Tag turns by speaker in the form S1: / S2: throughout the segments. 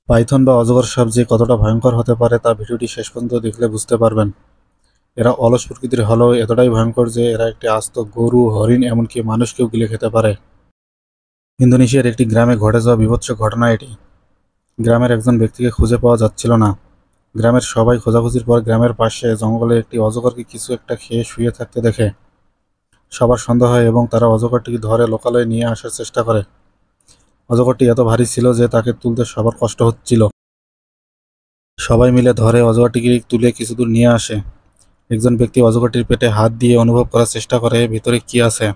S1: Python বা অজগর সাপ যে কতটা ভয়ঙ্কর হতে পারে তা ভিডিওটি শেষ পর্যন্ত দেখলে বুঝতে পারবেন। এরা অলস প্রকৃতির হলেও এতটাই ভয়ঙ্কর যে এরা একটি আস্ত গরু, হরিণ, এমনকি মানুষকেও গিলে খেতে পারে। ইন্দোনেশিয়ার একটি গ্রামে ঘটে যাওয়া বীভৎস ঘটনা এটি। গ্রামের একজন ব্যক্তিকে খুঁজে পাওয়া যাচ্ছিল না। গ্রামের সবাই খোঁজাখুঁজির পর গ্রামের পাশে জঙ্গলে একটি অজগরকে কিছু একটা খেয়ে শুয়ে থাকতে দেখে। সবার সন্দেহ হয় এবং তারা অজগরটিকে ধরে লোকালয়ে নিয়ে আসার চেষ্টা করে। অজগরটি এত ভারী ছিল যে তাকে তুলতে সবার কষ্ট হচ্ছিল। সবাই মিলে ধরে অজগরটিকে তুলে কিছু দূর নিয়ে আসে। একজন ব্যক্তি অজগরটির পেটে হাত দিয়ে অনুভব করার চেষ্টা করে ভিতরে কি আছে।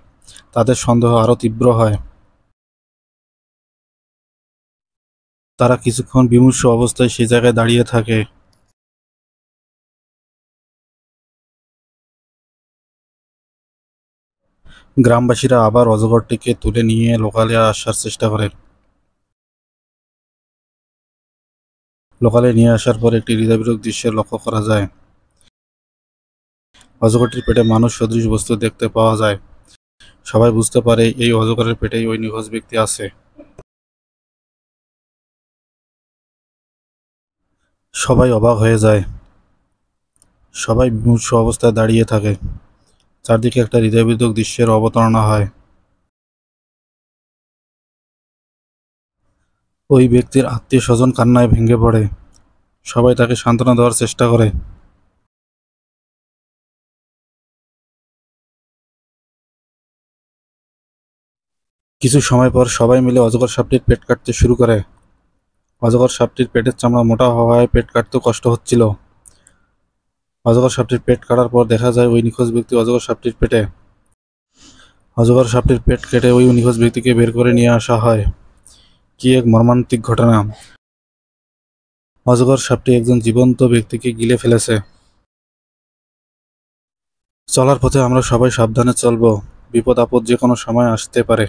S1: তাদের সন্দেহ আরও তীব্র হয়। তারা কিছুক্ষণ বিমর্ষ অবস্থায় সেই জায়গায় দাঁড়িয়ে থাকে। গ্রামবাসীরা আবার অজগরটিকে তুলে নিয়ে লোকালয়ে আসার চেষ্টা করে। লোকালয়ে নিয়ে আসার পর একটি হৃদয়বিদারক দৃশ্য লক্ষ্য করা যায়। অজগরটির পেটে মানুষ সদৃশ বস্তু দেখতে পাওয়া যায়। সবাই বুঝতে পারে এই অজগরের পেটেই ওই নিখোঁজ ব্যক্তি আছে। সবাই অবাক হয়ে যায়। সবাই বিমর্ষ অবস্থায় দাঁড়িয়ে থাকে। চারদিকে একটা হৃদয়বিদারক দৃশ্যের অবতারণা হয়। ওই ব্যক্তির আত্মীয় স্বজন কান্নায় ভেঙে পড়ে। সবাই তাকে সান্ত্বনা দেওয়ার চেষ্টা করে। কিছু সময় পর সবাই মিলে অজগর সাপটির পেট কাটতে শুরু করে। অজগর সাপটির পেটের চামড়া মোটা হওয়ায় পেট কাটতেও কষ্ট হচ্ছিল। অজগর সাপটির পেট কাটার পর দেখা যায় ওই নিখোঁজ ব্যক্তি অজগর সাপটির পেটে। অজগর সাপটির পেট কেটে ওই নিখোঁজ ব্যক্তিকে বের করে নিয়ে আসা হয়। কি এক মর্মান্তিক ঘটনা! অজগর সাপটি একজন জীবন্ত ব্যক্তিকে গিলে ফেলেছে। চলার পথে আমরা সবাই সাবধানে চলবো। বিপদ আপদ যে কোনো সময় আসতে পারে।